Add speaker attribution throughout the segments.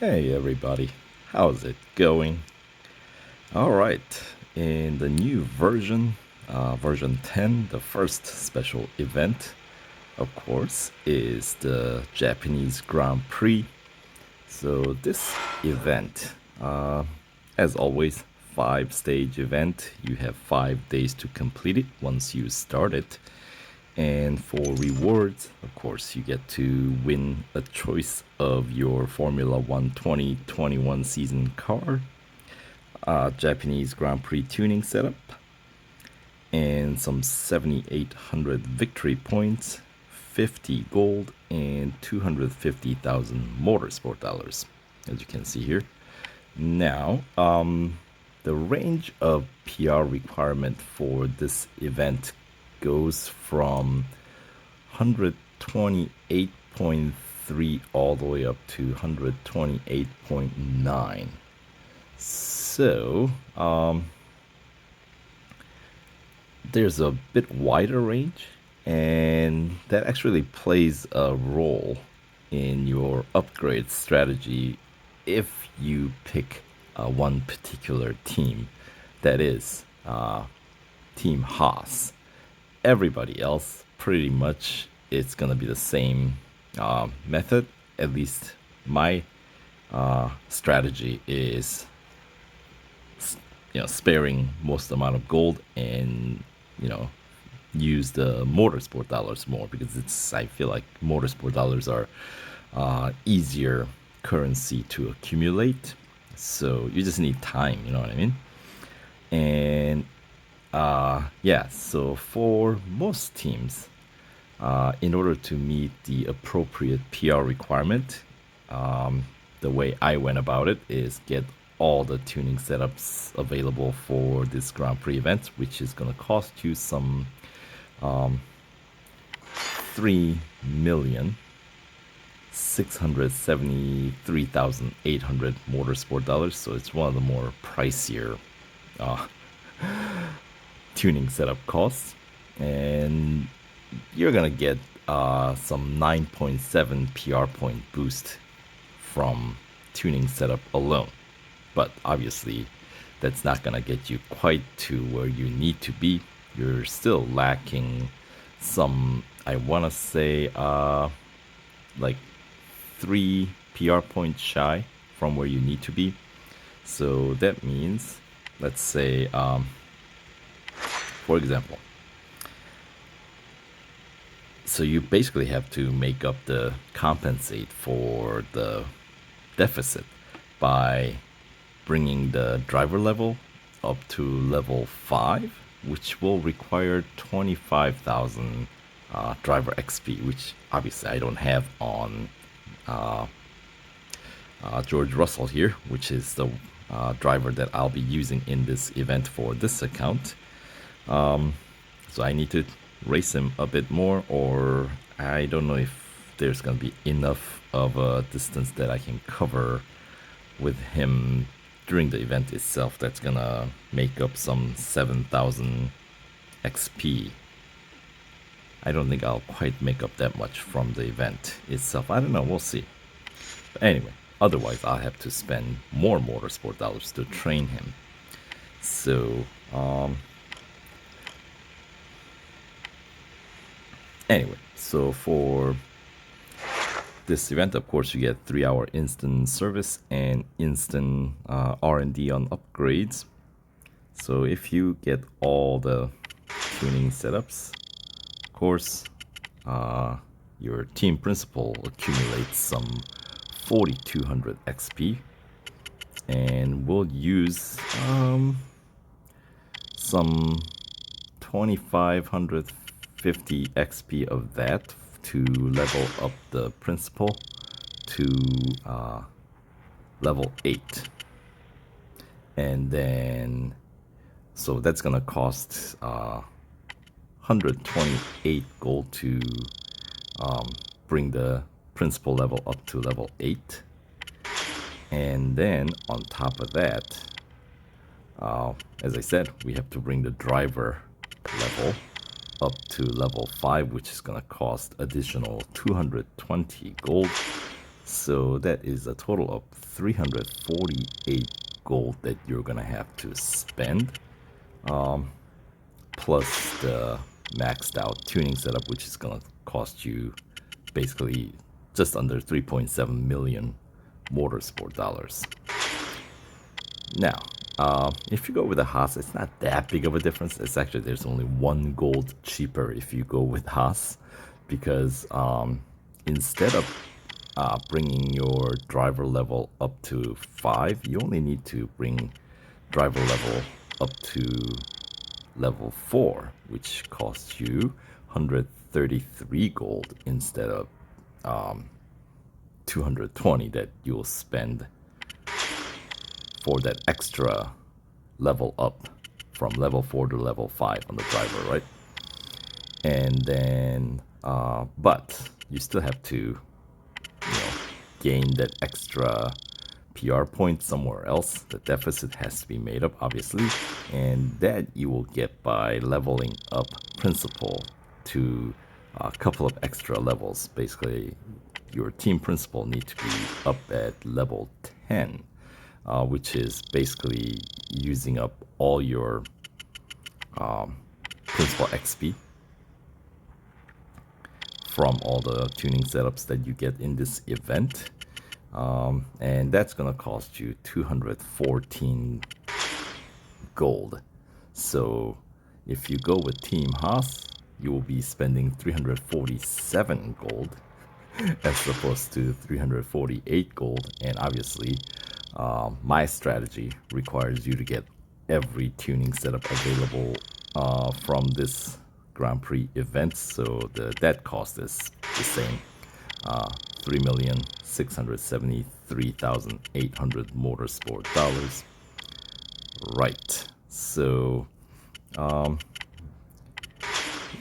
Speaker 1: Hey everybody, how's it going? Alright, in the new version, version 10, the first special event, of course, is the Japanese Grand Prix. So this event, as always, 5-stage event. You have 5 days to complete it once you start it. And for rewards, of course, you get to win a choice of your Formula One 2021 season car, Japanese Grand Prix tuning setup, and some 7,800 victory points, 50 gold, and 250,000 motorsport dollars, as you can see here. Now, the range of PR requirement for this event goes from 128.3 all the way up to 128.9. So, there's a bit wider range, and that actually plays a role in your upgrade strategy if you pick one particular team. That is, Team Haas. Everybody else, pretty much, it's gonna be the same method. At least my strategy is, sparing most amount of gold and use the motorsport dollars more because I feel like motorsport dollars are easier currency to accumulate. So you just need time, you know what I mean? And yeah, so for most teams, in order to meet the appropriate PR requirement, the way I went about it is get all the tuning setups available for this Grand Prix event, which is going to cost you some 3,673,800 motorsport dollars. So it's one of the more pricier uh, tuning setup costs, and you're gonna get some 9.7 PR point boost from tuning setup alone. But obviously, that's not gonna get you quite to where you need to be. You're still lacking some, I wanna say, like 3 PR points shy from where you need to be. So that means, let's say, for example, so you basically have to make up the compensate for the deficit by bringing the driver level up to level 5, which will require 25,000 driver XP, which obviously I don't have on George Russell here, which is the driver that I'll be using in this event for this account. So I need to race him a bit more, or I don't know if there's gonna be enough of a distance that I can cover with him during the event itself that's gonna make up some 7,000 XP. I don't think I'll quite make up that much from the event itself. I don't know, we'll see. But anyway, otherwise I'll have to spend more motorsport dollars to train him. So, anyway, so for this event, of course, you get 3-hour instant service and instant R&D on upgrades. So if you get all the tuning setups, of course, your team principal accumulates some 4,200 XP, and we'll use some 2,550 XP of that to level up the principal to level 8. And then, so that's gonna cost 128 gold to bring the principal level up to level 8. And then on top of that, as I said, we have to bring the driver level up to level 5, which is going to cost additional 220 gold. So that is a total of 348 gold that you're gonna have to spend, plus the maxed out tuning setup, which is gonna cost you basically just under 3.7 million motorsport dollars. Now, if you go with a Haas, it's not that big of a difference. It's actually, there's only 1 gold cheaper if you go with Haas, because instead of bringing your driver level up to 5, you only need to bring driver level up to level 4, which costs you 133 gold instead of 220 that you'll spend for that extra level up from level 4 to level 5 on the driver, right? And then, but you still have to, gain that extra PR point somewhere else. The deficit has to be made up, obviously, and that you will get by leveling up principal to a couple of extra levels. Basically, your team principal need to be up at level 10, which is basically using up all your principal XP from all the tuning setups that you get in this event. And that's gonna cost you 214 gold. So if you go with Team Haas, you will be spending 347 gold as opposed to 348 gold. And obviously, my strategy requires you to get every tuning setup available from this Grand Prix event, so that cost is the same, 3,673,800 motorsport dollars. Right. So,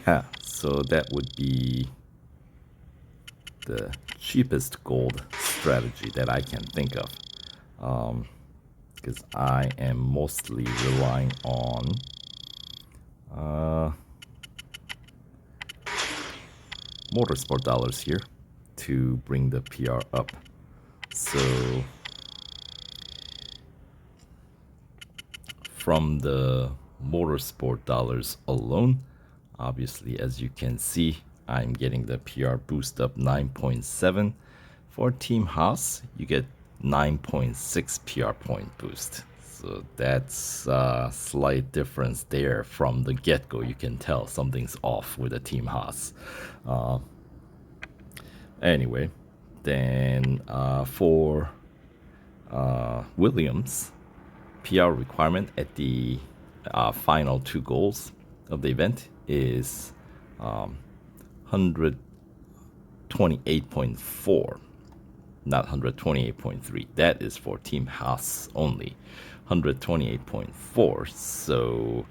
Speaker 1: yeah. So that would be the cheapest gold strategy that I can think of, because I am mostly relying on motorsport dollars here to bring the PR up. So from the motorsport dollars alone, obviously, as you can see, I'm getting the PR boost up 9.7. For Team Haas, you get 9.6 PR point boost. So that's a slight difference there from the get-go. You can tell something's off with the Team Haas. Anyway, then for Williams, PR requirement at the final 2 goals of the event is 128.4, not 128.3. That is for Team Haas only. 128.4. So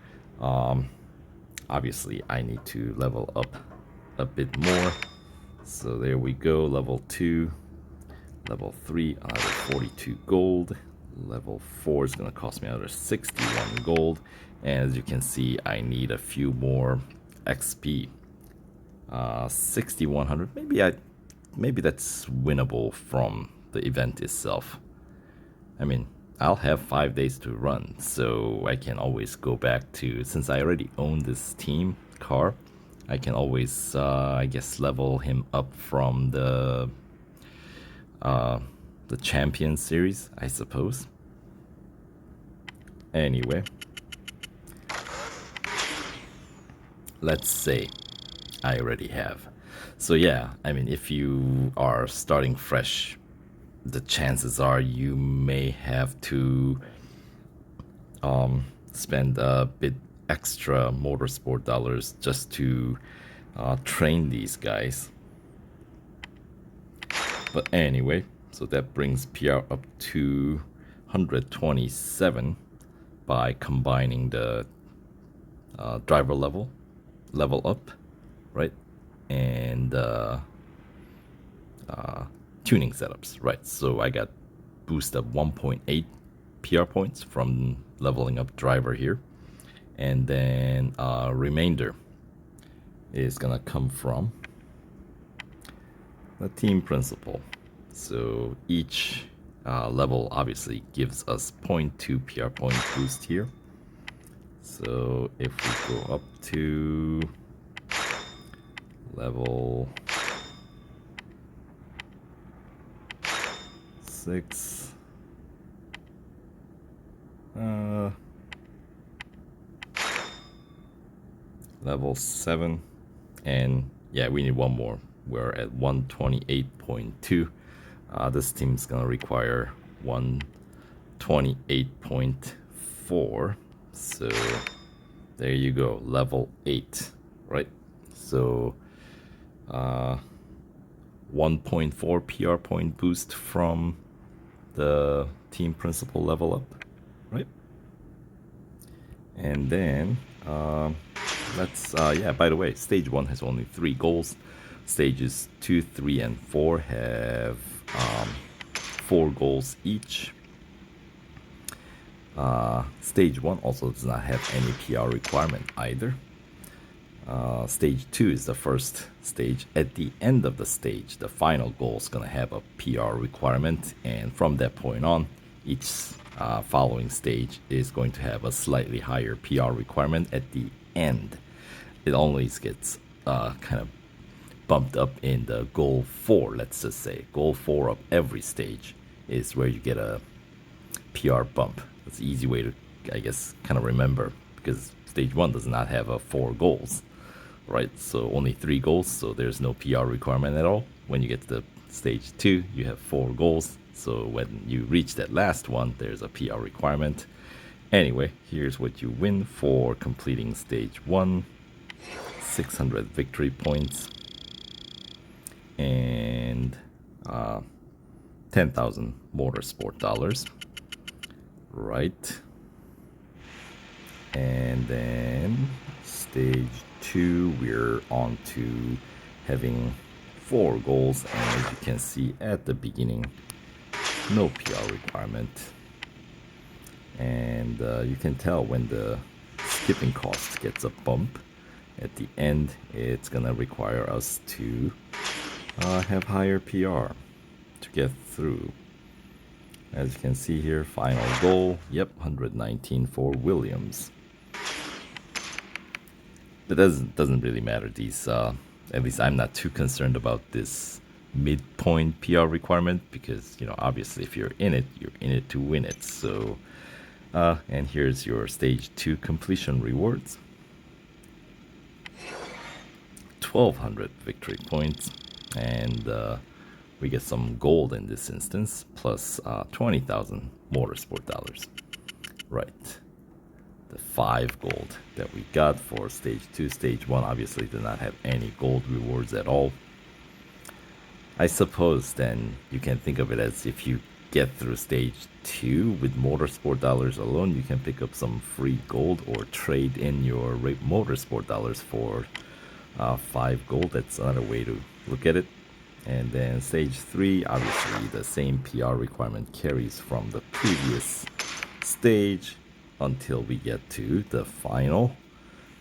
Speaker 1: obviously I need to level up a bit more. So there we go, level 2, level 3, another 42 gold. Level 4 is going to cost me another 61 gold. And as you can see, I need a few more XP. 6,100. Maybe that's winnable from the event itself. I mean, I'll have 5 days to run, so I can always go back to, since I already own this team car, I can always, I guess, level him up from the Champion Series, I suppose. Anyway, let's say I already have. So yeah, I mean, if you are starting fresh, the chances are you may have to spend a bit extra motorsport dollars just to train these guys. But anyway, so that brings PR up to 127 by combining the driver level up, right, and tuning setups, right? So I got boost up 1.8 PR points from leveling up driver here, and then remainder is gonna come from the team principal. So each level obviously gives us 0.2 PR point boost here. So if we go up to level 6, level 7, and yeah, we need one more. We're at 128.2. This team's gonna require 128.4. So there you go, level 8, right? So 1.4 PR point boost from the team principal level up, right? And then let's yeah, by the way, stage 1 has only 3 goals. Stages 2, 3, and 4 have 4 goals each. Stage 1 also does not have any PR requirement either. Stage 2 is the first stage. At the end of the stage, the final goal is going to have a PR requirement, and from that point on, each following stage is going to have a slightly higher PR requirement at the end. It always gets kind of bumped up in the goal 4, let's just say. Goal 4 of every stage is where you get a PR bump. That's an easy way to, I guess, kind of remember, because stage 1 does not have 4 goals, right? So only 3 goals, so there's no PR requirement at all. When you get to the stage 2, you have 4 goals, so when you reach that last one, there's a PR requirement. Anyway, here's what you win for completing stage 1. 600 victory points and 10,000 motorsport dollars, right? And then stage 2, we're on to having 4 goals, and as you can see at the beginning, no PR requirement. And you can tell when the skipping cost gets a bump. At the end, it's gonna require us to have higher PR to get through. As you can see here, final goal, yep, 119 for Williams. It doesn't really matter. These, at least I'm not too concerned about this midpoint PR requirement, because, you know, obviously if you're in it to win it. So, and here's your stage 2 completion rewards. 1,200 victory points, and we get some gold in this instance, plus 20,000 motorsport dollars. Right. The 5 gold that we got for stage 2. Stage 1 obviously did not have any gold rewards at all. I suppose then you can think of it as if you get through stage 2 with motorsport dollars alone, you can pick up some free gold or trade in your motorsport dollars for 5 gold. That's another way to look at it. And then stage 3, obviously the same PR requirement carries from the previous stage until we get to the final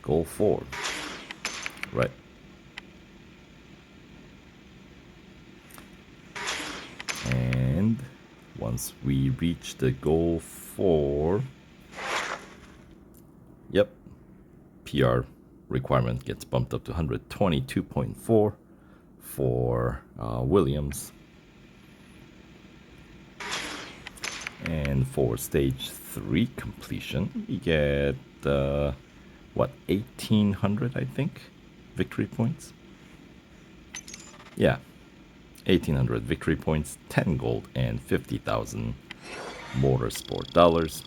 Speaker 1: goal 4. Right. And once we reach the goal 4, yep, PR requirement gets bumped up to 122.4 for Williams. And for stage 3 completion, we get, what, 1,800, I think, victory points? Yeah, 1,800 victory points, 10 gold, and 50,000 motorsport dollars.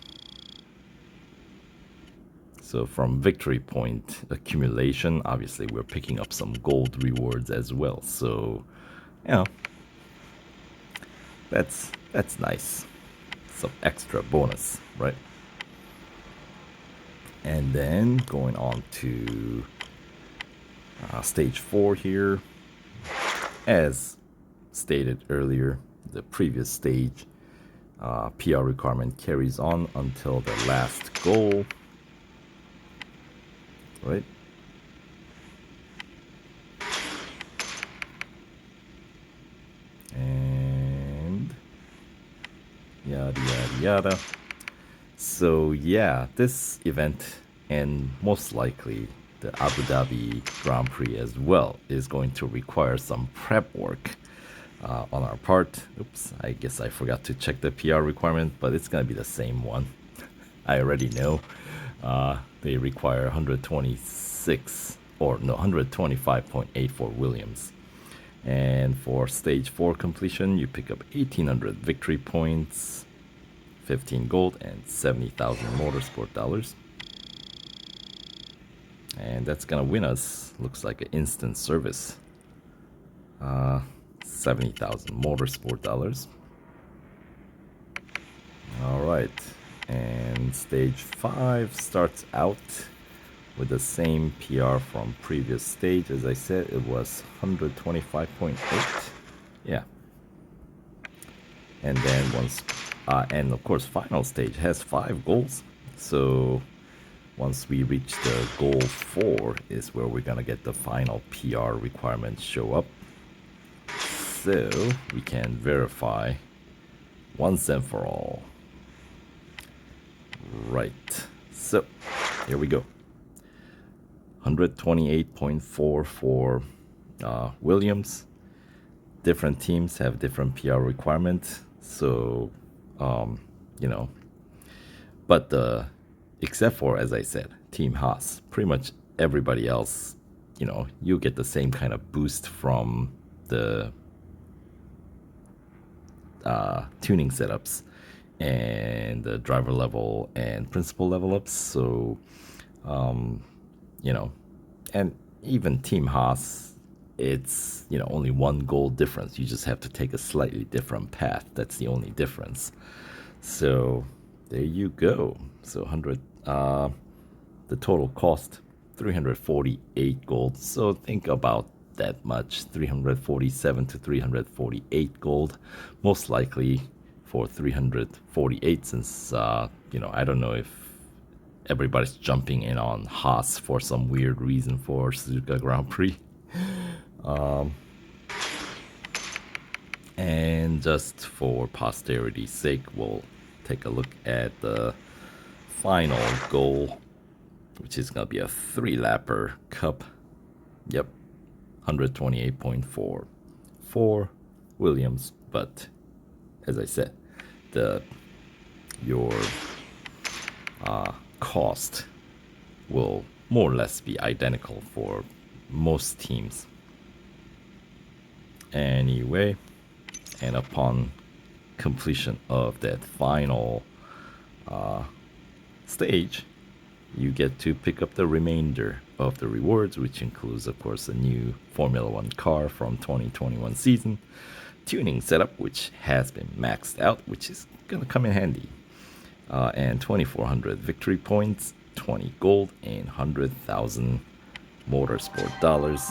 Speaker 1: So from victory point accumulation, obviously we're picking up some gold rewards as well. So, you know, that's nice. Some extra bonus, right? And then going on to stage 4 here. As stated earlier, the previous stage PR requirement carries on until the last goal, right? And yada yada yada. So yeah, this event and most likely the Abu Dhabi Grand Prix as well is going to require some prep work on our part. Oops, I guess I forgot to check the PR requirement, but it's gonna be the same one. I already know. They require 126 or no 125.8 for Williams. And for stage 4 completion, you pick up 1800 victory points, 15 gold, and 70,000 motorsport dollars. And that's gonna win us, looks like an instant service. 70,000 motorsport dollars. Alright, and stage 5 starts out with the same PR from previous stage. As I said, it was 125.8. Yeah. And then once, and of course, final stage has 5 goals. So once we reach the goal 4 is where we're gonna get the final PR requirements show up. So we can verify once and for all. Right. So here we go. 128.4 for Williams. Different teams have different PR requirements. So, you know, but except for, as I said, Team Haas, pretty much everybody else, you know, you get the same kind of boost from the tuning setups and the driver level and principal level ups. So, you know, and even Team Haas, it's, you know, only 1 goal difference. You just have to take a slightly different path. That's the only difference. So there you go. So 100, the total cost 348 gold. So think about that much, 347 to 348 gold, most likely for 348, since you know, I don't know if everybody's jumping in on Haas for some weird reason for Suzuka Grand Prix. And just for posterity's sake, we'll take a look at the final goal, which is gonna be a 3-lapper cup. Yep, 128.4 for Williams, but as I said, your cost will more or less be identical for most teams. Anyway, and upon completion of that final stage, you get to pick up the remainder of the rewards, which includes, of course, a new Formula One car from 2021 season, tuning setup, which has been maxed out, which is gonna come in handy, and 2,400 victory points, 20 gold, and 100,000 motorsport dollars.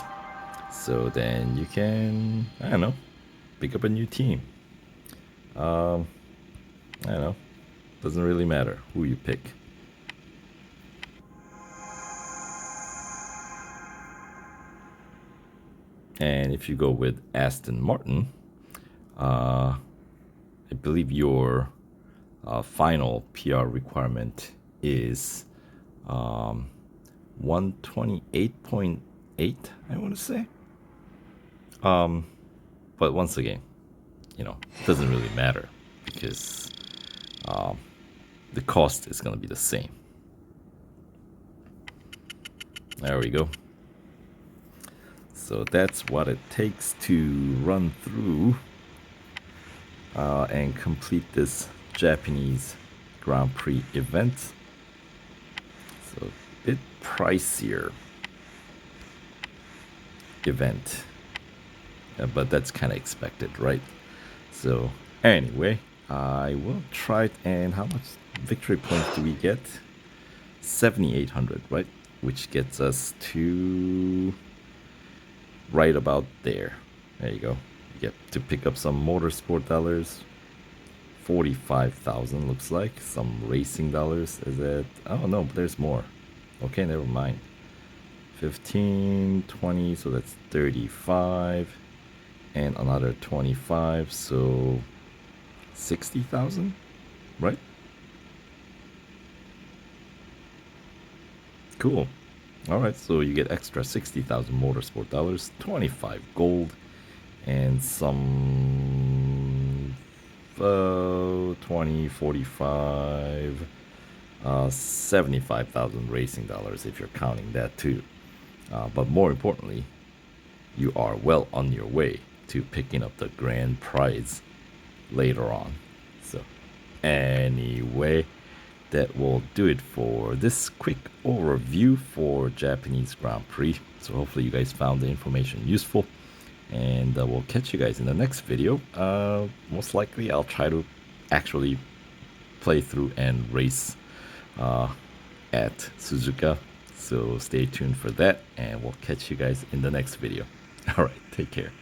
Speaker 1: So then you can, I don't know, pick up a new team. I don't know, doesn't really matter who you pick. And if you go with Aston Martin, I believe your final PR requirement is 128.8, I want to say. But once again, you know, it doesn't really matter because the cost is going to be the same. There we go. So that's what it takes to run through and complete this Japanese Grand Prix event. So a bit pricier event, but that's kind of expected, right? So anyway, I will try it. And how much victory points do we get? 7,800, right? Which gets us to right about there. There you go. You get to pick up some motorsport dollars. 45,000 looks like. Some racing dollars. Is it? Oh no, but there's more. Okay, never mind. 15, 20, so that's 35. And another 25, so 60,000, right? Cool. All right, so you get extra 60,000 motorsport dollars, 25 gold, and some 20, 45, 75,000 racing dollars if you're counting that too. But more importantly, you are well on your way to picking up the grand prize later on. So, anyway, that will do it for this quick overview for Japanese Grand Prix. So hopefully you guys found the information useful, and we'll catch you guys in the next video. Most likely I'll try to actually play through and race at Suzuka. So stay tuned for that, and we'll catch you guys in the next video. All right, take care.